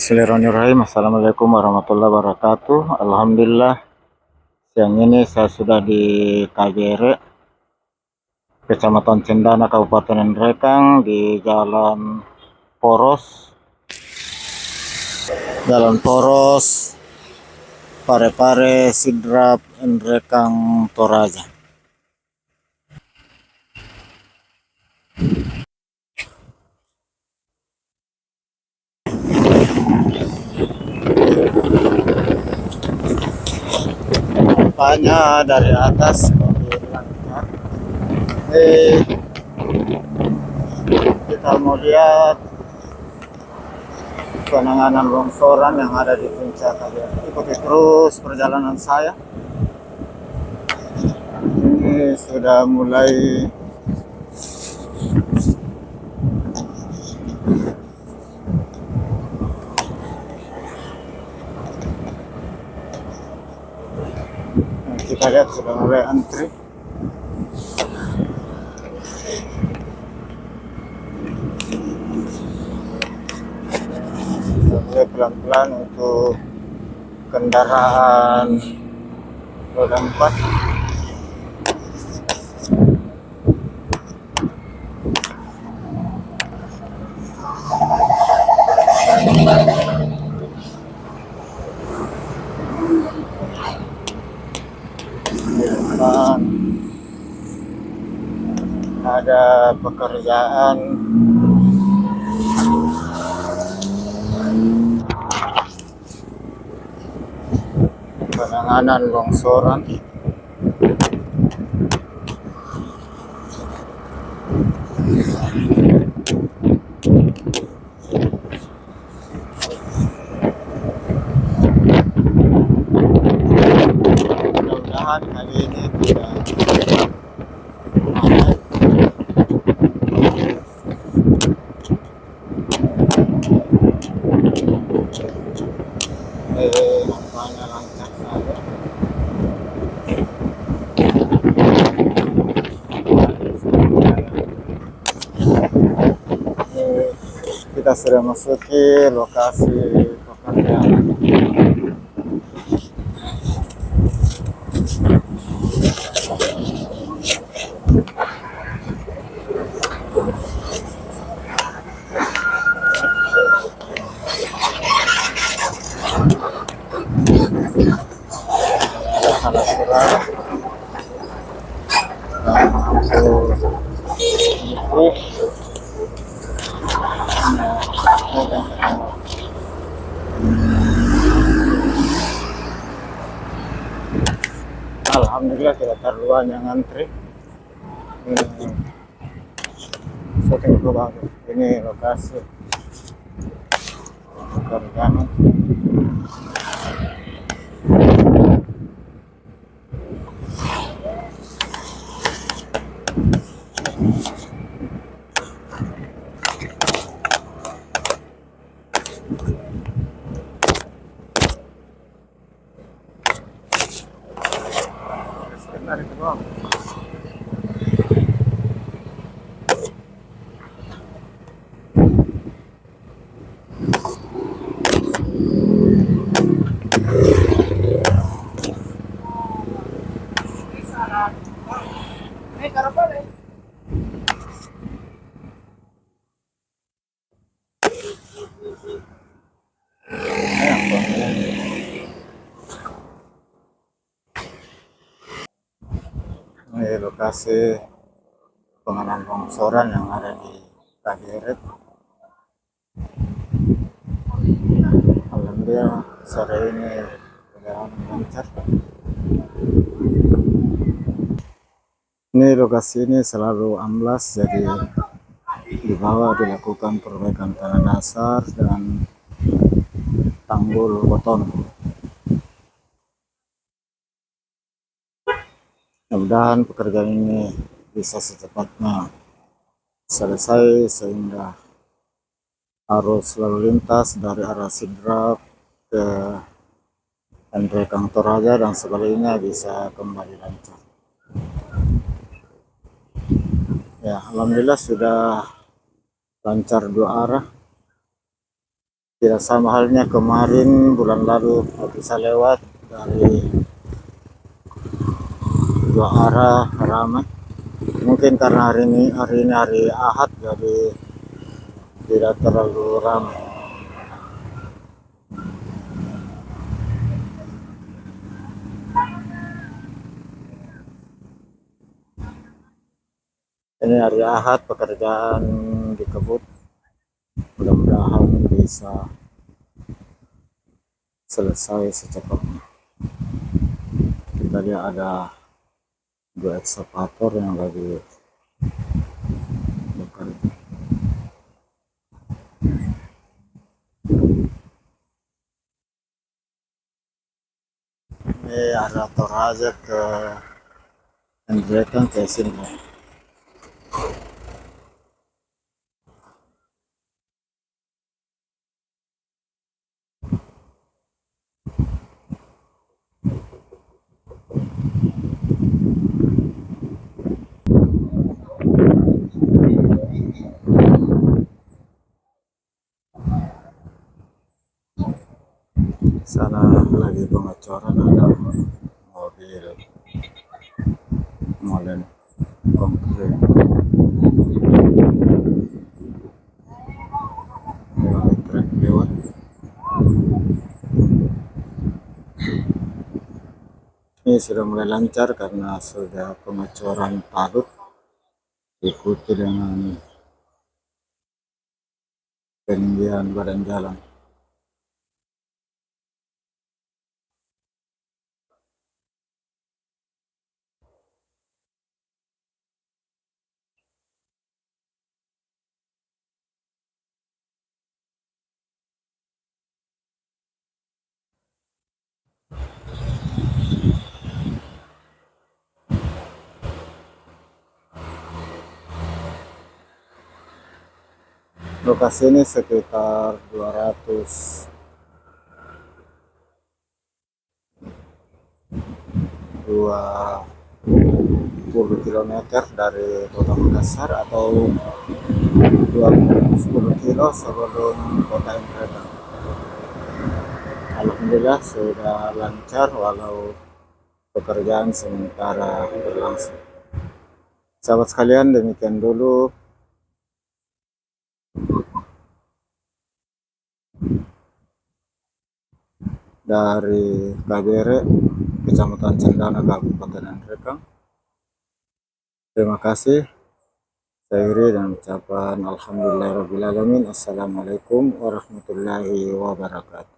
Bismillahirrahmanirrahim. Assalamualaikum warahmatullahi wabarakatuh. Alhamdulillah, siang ini saya sudah di KJRE, Kecamatan Cendana, Kabupaten Nrekang, di Jalan Poros, Parepare, Sidrap, Nrekang, Toraja. Nampaknya dari atas mobil lancar. Kita mau lihat penanganan longsoran yang ada di puncak KJRE. Ikuti terus perjalanan saya. Ini sudah mulai kita lihat sudah mulai antri. Mulai pelan-pelan untuk kendaraan roda 4. Dan ada pekerjaan penanganan longsoran. Mudah-mudahan kali ini tidak nampaknya lancar saja. Kita sudah masuki lokasi pekerjaan. Alhamdulillah tidak terlalu banyak ngantri. Syuting itu bagus. Ini lokasi pekerjaan. Sebentar itu bang. Ini lokasi penanganan longsoran yang ada di KJRE. Alhamdulillah sore ini berjalan lancar. Ini lokasi ini selalu amblas, jadi di bawah dilakukan perbaikan tanah dasar dan tanggul beton. Mudah-mudahan pekerjaan ini bisa secepatnya selesai sehingga arus lalu lintas dari arah Sidrap ke Nrekang, Toraja dan sebaliknya bisa kembali lancar. Ya, alhamdulillah sudah lancar dua arah. Tidak sama halnya kemarin bulan lalu bisa lewat dari dua arah ramai. Mungkin karena hari ini hari Ahad, jadi tidak terlalu ramai. Ini hari Ahad, pekerjaan di kebun mudah-mudahan bisa selesai secepatnya. Kita lihat ada dua ekskavator yang lagi bekerja. Ini ada Toraja ke Andrekan ke sini. Sana lagi pengecoran, ada mobil molen konkret lewat truk lewat. Ini sudah mulai lancar karena sudah pengecoran palut diikuti dengan peninggian badan jalan. Lokasi ini sekitar 220 kilometer dari kota Makassar, atau 10 kilo sebelum kota Indra. Alhamdulillah sudah lancar walau pekerjaan sementara berlangsung. Sahabat sekalian, demikian dulu dari Kagere, Kecamatan Cendana, Kabupaten Nangrekang. Terima kasih. Saya akhiri dengan ucapan alhamdulillahirabbil alamin. Assalamualaikum warahmatullahi wabarakatuh.